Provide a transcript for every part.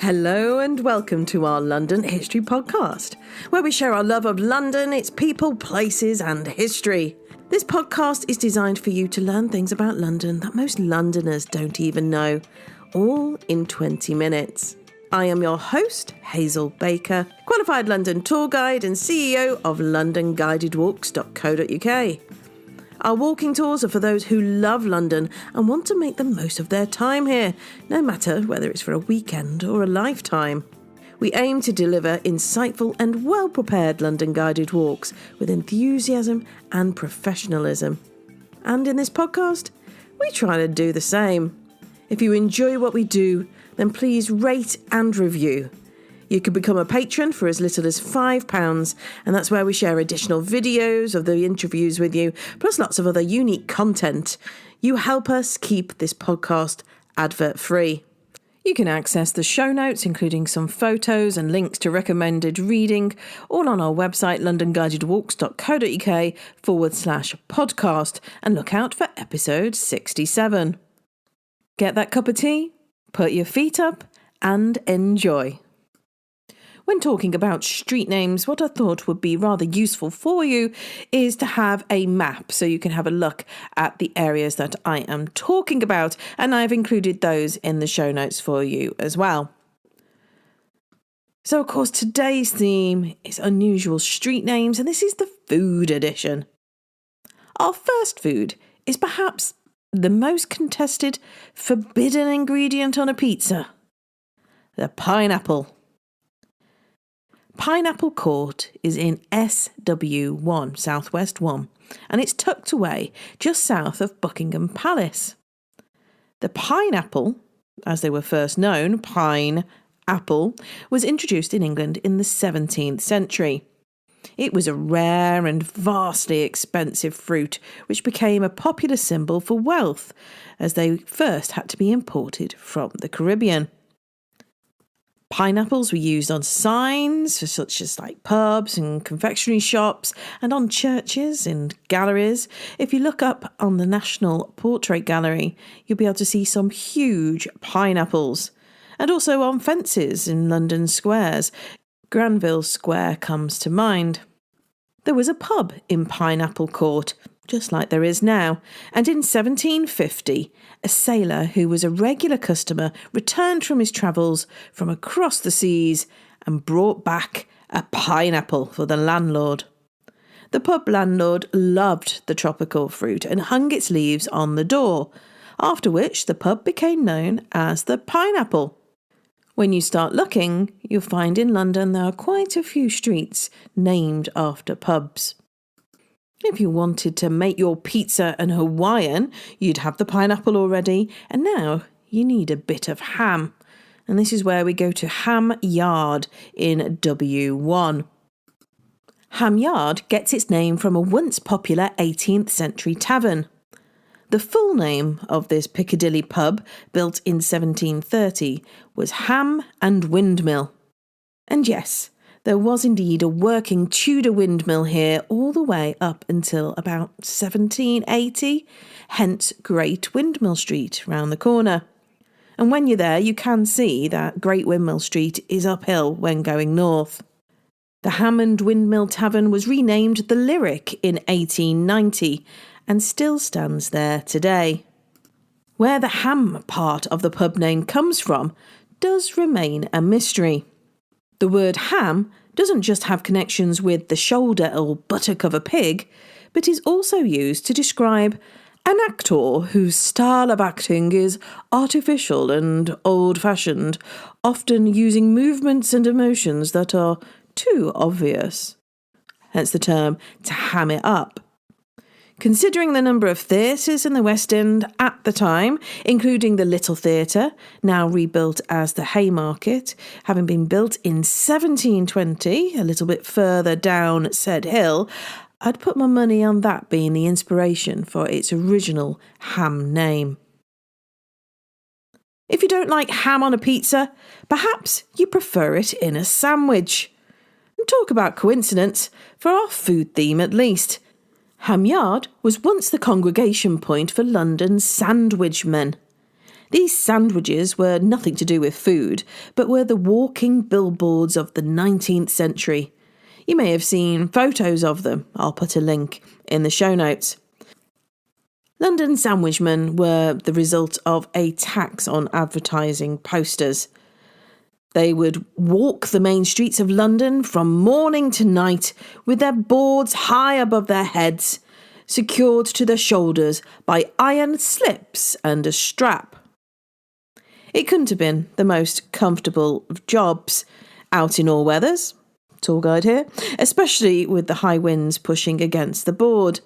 Hello and welcome to our London History Podcast, where we share our love of London, its people, places and history. This podcast is designed for you to learn things about London that most Londoners don't even know, all in 20 minutes. I am your host, Hazel Baker, qualified London tour guide and CEO of LondonGuidedWalks.co.uk. Our walking tours are for those who love London and want to make the most of their time here, no matter whether it's for a weekend or a lifetime. We aim to deliver insightful and well-prepared London guided walks with enthusiasm and professionalism. And in this podcast, we try to do the same. If you enjoy what we do, then please rate and review. You can become a patron for as little as £5, and that's where we share additional videos of the interviews with you, plus lots of other unique content. You help us keep this podcast advert-free. You can access the show notes, including some photos and links to recommended reading, all on our website, londonguidedwalks.co.uk/podcast, and look out for episode 67. Get that cup of tea, put your feet up, and enjoy. When talking about street names, what I thought would be rather useful for you is to have a map so you can have a look at the areas that I am talking about, and I've included those in the show notes for you as well. So, of course, today's theme is unusual street names, and this is the food edition. Our first food is perhaps the most contested, forbidden ingredient on a pizza: the pineapple. Pineapple Court is in SW1, Southwest 1, and it's tucked away just south of Buckingham Palace. The pineapple, as they were first known, pine apple, was introduced in England in the 17th century. It was a rare and vastly expensive fruit, which became a popular symbol for wealth, as they first had to be imported from the Caribbean. Pineapples were used on signs, such as like pubs and confectionery shops, and on churches and galleries. If you look up on the National Portrait Gallery, you'll be able to see some huge pineapples. And also on fences in London squares. Granville Square comes to mind. There was a pub in Pineapple Court, just like there is now, and in 1750, a sailor who was a regular customer returned from his travels from across the seas and brought back a pineapple for the landlord. The pub landlord loved the tropical fruit and hung its leaves on the door, after which the pub became known as the Pineapple. When you start looking, you'll find in London there are quite a few streets named after pubs. If you wanted to make your pizza an Hawaiian, you'd have the pineapple already, and now you need a bit of ham. And this is where we go to Ham Yard in W1. Ham Yard gets its name from a once popular 18th century tavern. The full name of this Piccadilly pub, built in 1730, was Ham and Windmill. And yes, there was indeed a working Tudor windmill here all the way up until about 1780, hence Great Windmill Street round the corner. And when you're there, you can see that Great Windmill Street is uphill when going north. The Ham and Windmill Tavern was renamed the Lyric in 1890 and still stands there today. Where the ham part of the pub name comes from does remain a mystery. The word ham doesn't just have connections with the shoulder or buttock of a pig, but is also used to describe an actor whose style of acting is artificial and old-fashioned, often using movements and emotions that are too obvious. Hence the term to ham it up. Considering the number of theatres in the West End at the time, including the Little Theatre, now rebuilt as the Haymarket, having been built in 1720, a little bit further down said hill, I'd put my money on that being the inspiration for its original ham name. If you don't like ham on a pizza, perhaps you prefer it in a sandwich. And talk about coincidence, for our food theme at least. Ham Yard was once the congregation point for London's sandwich men. These sandwiches were nothing to do with food, but were the walking billboards of the 19th century. You may have seen photos of them. I'll put a link in the show notes. London sandwichmen were the result of a tax on advertising posters. They would walk the main streets of London from morning to night with their boards high above their heads, secured to their shoulders by iron slips and a strap. It couldn't have been the most comfortable of jobs out in all weathers, tour guide here, especially with the high winds pushing against the board.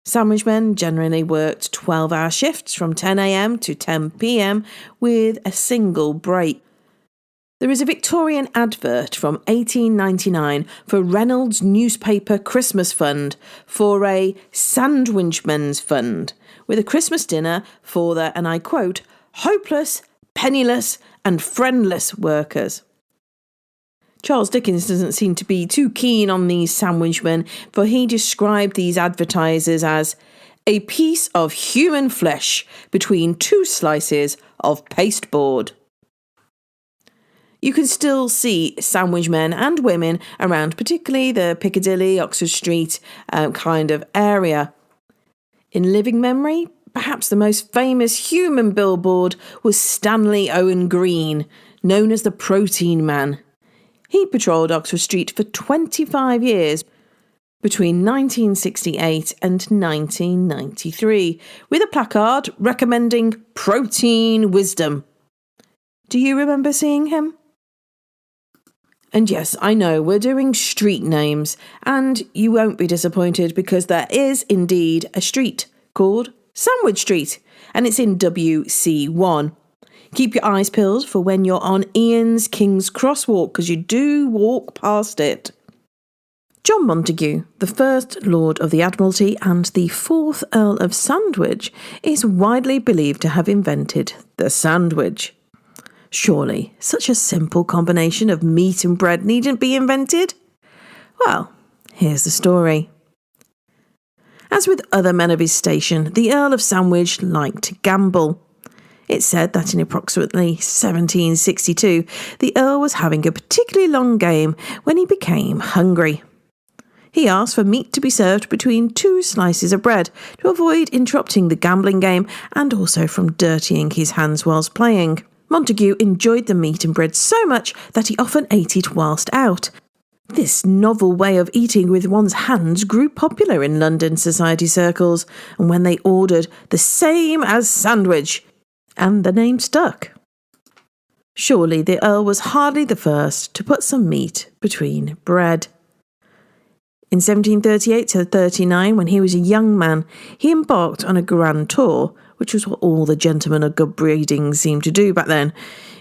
Sandwichmen generally worked 12-hour shifts from 10 a.m. to 10 p.m. with a single break. There is a Victorian advert from 1899 for Reynolds Newspaper Christmas Fund for a Sandwichmen's Fund, with a Christmas dinner for the, and I quote, hopeless, penniless and friendless workers. Charles Dickens doesn't seem to be too keen on these sandwichmen, for he described these advertisers as a piece of human flesh between two slices of pasteboard. You can still see sandwichmen and women around, particularly the Piccadilly, Oxford Street kind of area. In living memory, perhaps the most famous human billboard was Stanley Owen Green, known as the Protein Man. He patrolled Oxford Street for 25 years, between 1968 and 1993, with a placard recommending protein wisdom. Do you remember seeing him? And yes, I know we're doing street names, and you won't be disappointed because there is indeed a street called Sandwich Street, and it's in WC1. Keep your eyes peeled for when you're on Ian's King's Cross Walk, because you do walk past it. John Montagu, the first Lord of the Admiralty and the fourth Earl of Sandwich, is widely believed to have invented the sandwich. Surely, such a simple combination of meat and bread needn't be invented? Well, here's the story. As with other men of his station, the Earl of Sandwich liked to gamble. It's said that in approximately 1762, the Earl was having a particularly long game when he became hungry. He asked for meat to be served between two slices of bread to avoid interrupting the gambling game and also from dirtying his hands whilst playing. Montagu enjoyed the meat and bread so much that he often ate it whilst out. This novel way of eating with one's hands grew popular in London society circles, and when they ordered the same as sandwich, and the name stuck. Surely the Earl was hardly the first to put some meat between bread. In 1738 to 39, when he was a young man, he embarked on a grand tour, which was what all the gentlemen of good breeding seemed to do back then.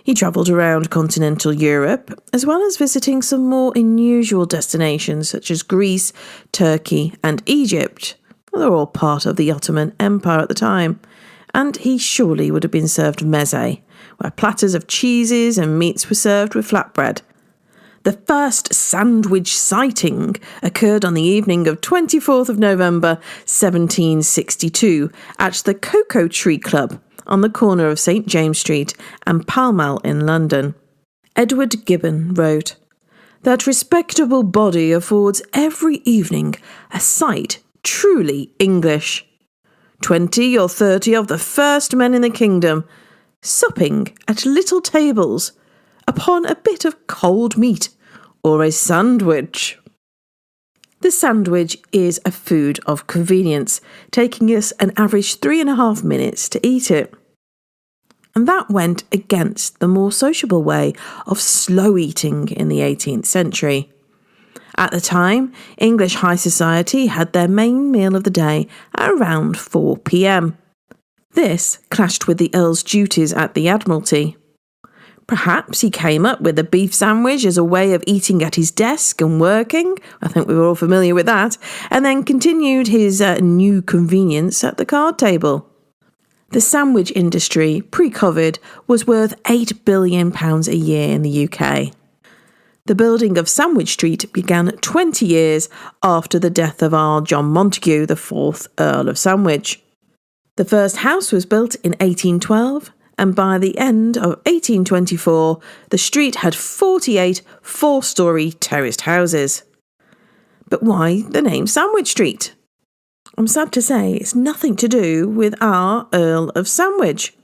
He travelled around continental Europe, as well as visiting some more unusual destinations such as Greece, Turkey and Egypt. They were all part of the Ottoman Empire at the time. And he surely would have been served meze, where platters of cheeses and meats were served with flatbread. The first sandwich sighting occurred on the evening of 24th of November 1762 at the Cocoa Tree Club on the corner of St James Street and Pall Mall in London. Edward Gibbon wrote, "That respectable body affords every evening a sight truly English. 20 or 30 of the first men in the kingdom, supping at little tables upon a bit of cold meat or a sandwich." The sandwich is a food of convenience, taking us an average 3.5 minutes to eat it. And that went against the more sociable way of slow eating in the 18th century. At the time, English high society had their main meal of the day at around 4 p.m. This clashed with the Earl's duties at the Admiralty. Perhaps he came up with a beef sandwich as a way of eating at his desk and working, I think we were all familiar with that, and then continued his new convenience at the card table. The sandwich industry, pre-COVID, was worth £8 billion a year in the UK. The building of Sandwich Street began 20 years after the death of our John Montagu, the fourth Earl of Sandwich. The first house was built in 1812 and by the end of 1824, the street had 48 four-storey terraced houses. But why the name Sandwich Street? I'm sad to say it's nothing to do with our Earl of Sandwich.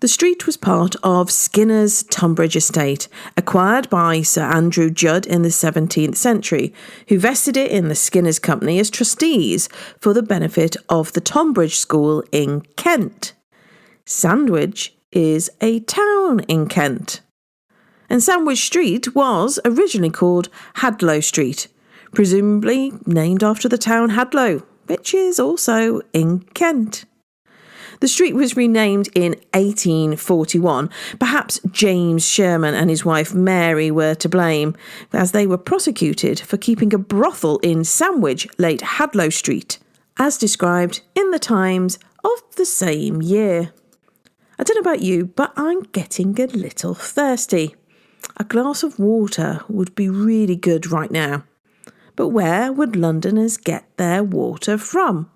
The street was part of Skinner's Tonbridge estate, acquired by Sir Andrew Judd in the 17th century, who vested it in the Skinner's Company as trustees for the benefit of the Tonbridge School in Kent. Sandwich is a town in Kent. And Sandwich Street was originally called Hadlow Street, presumably named after the town Hadlow, which is also in Kent. The street was renamed in 1841. Perhaps James Sherman and his wife Mary were to blame, as they were prosecuted for keeping a brothel in Sandwich, late Hadlow Street, as described in the Times of the same year. I don't know about you, but I'm getting a little thirsty. A glass of water would be really good right now. But where would Londoners get their water from?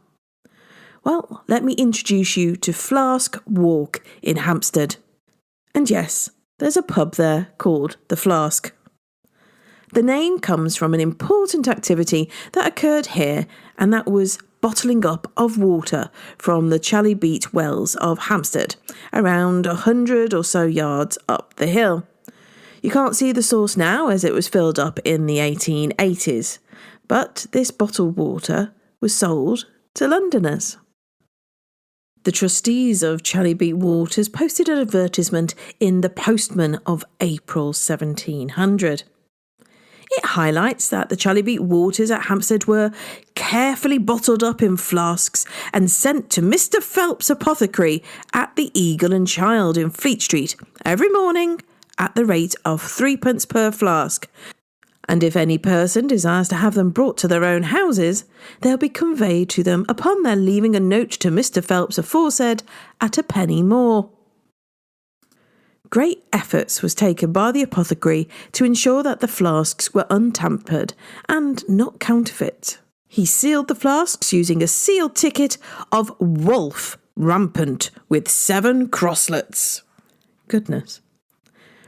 Well, let me introduce you to Flask Walk in Hampstead. And yes, there's a pub there called the Flask. The name comes from an important activity that occurred here, and that was bottling up of water from the Chalybeat Wells of Hampstead, around 100 or so yards up the hill. You can't see the source now as it was filled up in the 1880s, but this bottled water was sold to Londoners. The trustees of Chalybeat Waters posted an advertisement in the Postman of April 1700. It highlights that the Chalybeat Waters at Hampstead were carefully bottled up in flasks and sent to Mr. Phelps' apothecary at the Eagle and Child in Fleet Street every morning at the rate of 3d per flask. And if any person desires to have them brought to their own houses, they'll be conveyed to them upon their leaving a note to Mr. Phelps aforesaid at a penny more. Great efforts was taken by the apothecary to ensure that the flasks were untampered and not counterfeit. He sealed the flasks using a sealed ticket of Wolf Rampant with 7 crosslets. Goodness.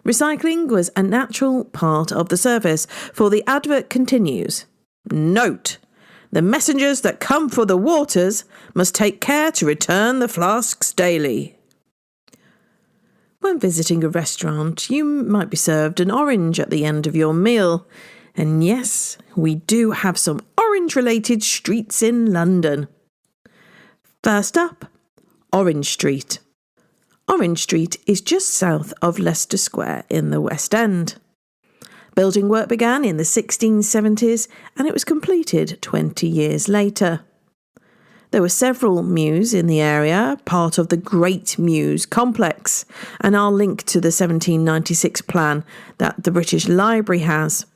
Recycling was a natural part of the service, for the advert continues. Note: the messengers that come for the waters must take care to return the flasks daily. When visiting a restaurant, you might be served an orange at the end of your meal. And yes, we do have some orange-related streets in London. First up, Orange Street. Orange Street is just south of Leicester Square in the West End. Building work began in the 1670s and it was completed 20 years later. There were several mews in the area, part of the Great Mews complex, and I'll link to the 1796 plan that the British Library has.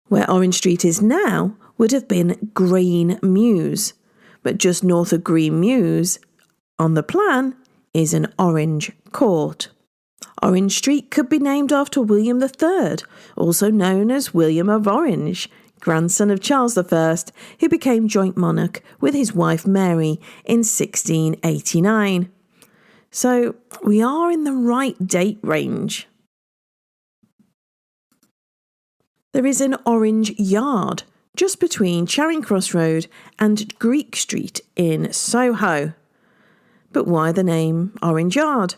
Where Orange Street is now would have been Green Mews, but just north of Green Mews, on the plan, is an Orange Court. Orange Street could be named after William III, also known as William of Orange, grandson of Charles I, who became joint monarch with his wife Mary in 1689. So we are in the right date range. There is an Orange Yard just between Charing Cross Road and Greek Street in Soho. But why the name Orange Yard?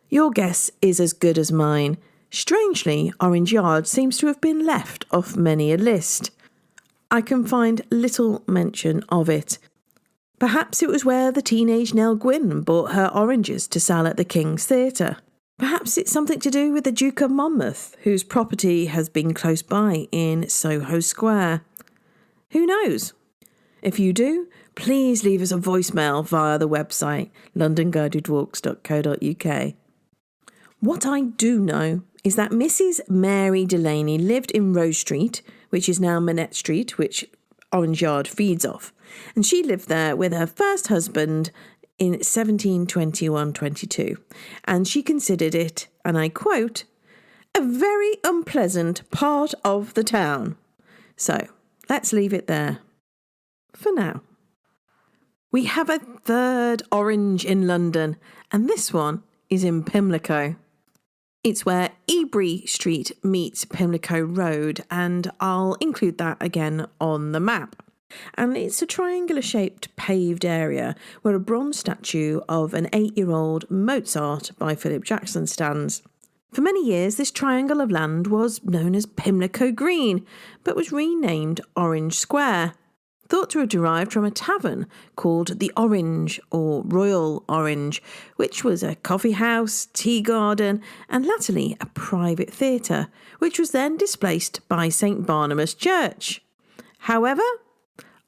Your guess is as good as mine. Strangely, Orange Yard seems to have been left off many a list. I can find little mention of it. Perhaps it was where the teenage Nell Gwynn bought her oranges to sell at the King's Theatre. Perhaps it's something to do with the Duke of Monmouth, whose property has been close by in Soho Square. Who knows? If you do, please leave us a voicemail via the website londonguidedwalks.co.uk. What I do know is that Mrs. Mary Delaney lived in Rose Street, which is now Minette Street, which Orange Yard feeds off, and she lived there with her first husband in 1721-22, and she considered it, and I quote, a very unpleasant part of the town. So, let's leave it there for now. We have a third orange in London, and this one is in Pimlico. It's where Ebury Street meets Pimlico Road, and I'll include that again on the map. And it's a triangular-shaped paved area where a bronze statue of an 8-year-old Mozart by Philip Jackson stands. For many years, this triangle of land was known as Pimlico Green, but was renamed Orange Square, thought to have derived from a tavern called the Orange or Royal Orange, which was a coffee house, tea garden, and latterly a private theatre, which was then displaced by St Barnabas Church. However,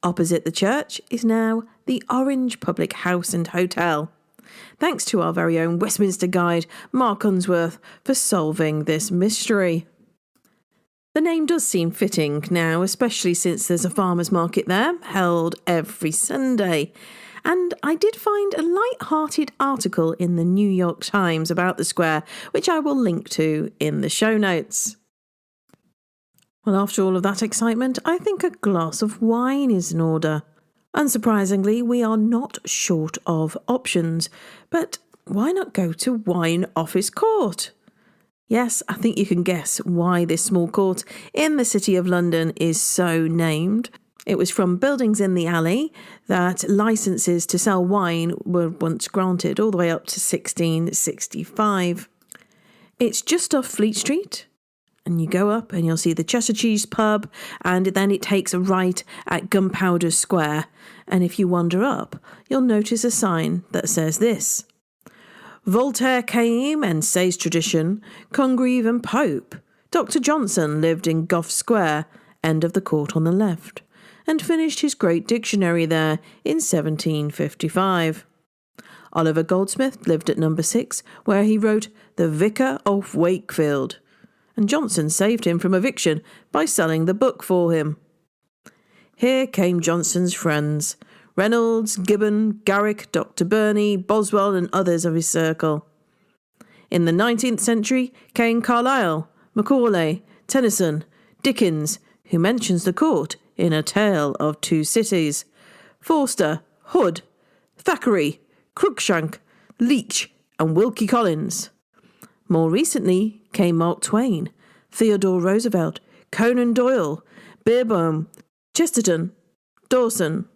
opposite the church is now the Orange Public House and Hotel. Thanks to our very own Westminster guide, Mark Unsworth, for solving this mystery. The name does seem fitting now, especially since there's a farmer's market there, held every Sunday. And I did find a light-hearted article in the New York Times about the square, which I will link to in the show notes. Well, after all of that excitement, I think a glass of wine is in order. Unsurprisingly, we are not short of options, but why not go to Wine Office Court? Yes, I think you can guess why this small court in the City of London is so named. It was from buildings in the alley that licences to sell wine were once granted, all the way up to 1665. It's just off Fleet Street, and you go up and you'll see the Cheshire Cheese pub, and then it takes a right at Gunpowder Square. And if you wander up, you'll notice a sign that says this: Voltaire came and says tradition, Congreve and Pope. Dr. Johnson lived in Gough Square, end of the court on the left, and finished his great dictionary there in 1755. Oliver Goldsmith lived at number 6, where he wrote The Vicar of Wakefield, and Johnson saved him from eviction by selling the book for him. Here came Johnson's friends, Reynolds, Gibbon, Garrick, Dr. Burney, Boswell and others of his circle. In the 19th century came Carlyle, Macaulay, Tennyson, Dickens, who mentions the court in A Tale of Two Cities, Forster, Hood, Thackeray, Cruikshank, Leach and Wilkie Collins. More recently came Mark Twain, Theodore Roosevelt, Conan Doyle, Beerbohm, Chesterton, Dawson,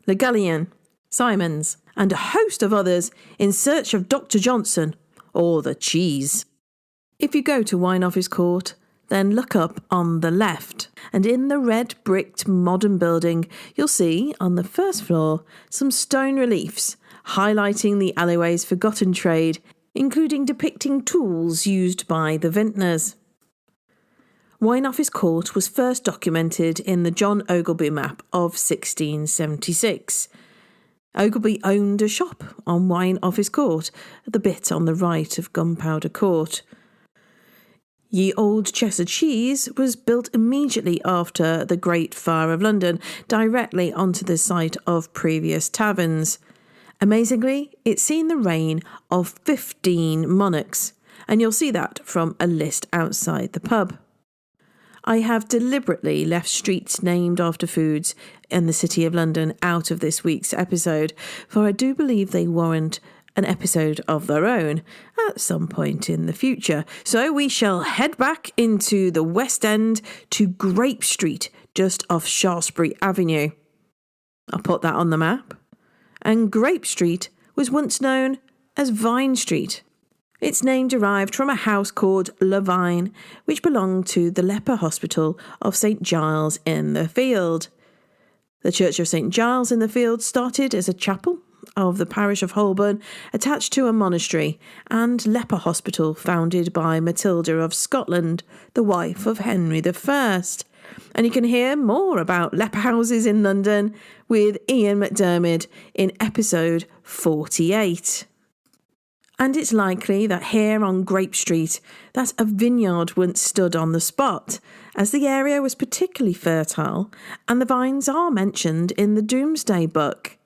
Le Gallienne, Symonds, and a host of others in search of Dr. Johnson, or the cheese. If you go to Wine Office Court, then look up on the left, and in the red bricked modern building, you'll see on the first floor some stone reliefs highlighting the alleyway's forgotten trade, including depicting tools used by the vintners. Wine Office Court was first documented in the John Ogleby map of 1676. Ogleby owned a shop on Wine Office Court, at the bit on the right of Gunpowder Court. Ye Old Cheshire Cheese was built immediately after the Great Fire of London, directly onto the site of previous taverns. Amazingly, it's seen the reign of 15 monarchs, and you'll see that from a list outside the pub. I have deliberately left streets named after foods in the City of London out of this week's episode, for I do believe they warrant an episode of their own at some point in the future. So we shall head back into the West End to Grape Street, just off Shaftesbury Avenue. I'll put that on the map. And Grape Street was once known as Vine Street. Its name derived from a house called Le Vine, which belonged to the leper hospital of St Giles in the Field. The Church of St Giles in the Field started as a chapel of the parish of Holborn, attached to a monastery, and leper hospital founded by Matilda of Scotland, the wife of Henry I. And you can hear more about leper houses in London with Ian McDermid in episode 48. And it's likely that here on Grape Street that a vineyard once stood on the spot, as the area was particularly fertile, and the vines are mentioned in the Domesday Book.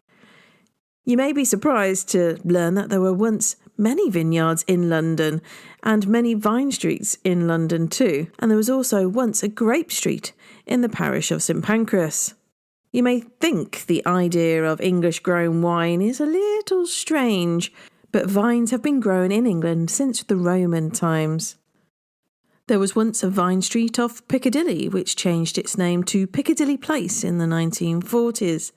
You may be surprised to learn that there were once many vineyards in London, and many vine streets in London too, and there was also once a Grape Street in the parish of St Pancras. You may think the idea of English-grown wine is a little strange, but vines have been grown in England since the Roman times. There was once a vine street off Piccadilly, which changed its name to Piccadilly Place in the 1940s.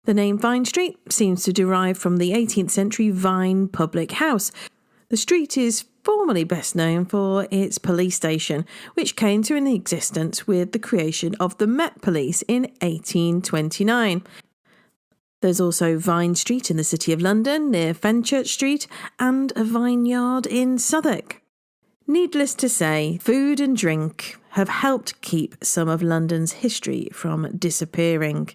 The name Vine Street seems to derive from the 18th century Vine public house. The street is formerly best known for its police station, which came to an existence with the creation of the Met Police in 1829. There's also Vine Street in the City of London near Fenchurch Street and a vineyard in Southwark. Needless to say, food and drink have helped keep some of London's history from disappearing.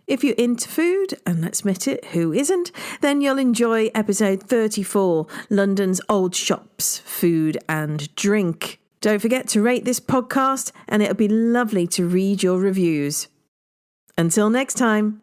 If you're into food, and let's admit it, who isn't, then you'll enjoy episode 34, London's Old Shops, Food and Drink. Don't forget to rate this podcast, and it'll be lovely to read your reviews. Until next time.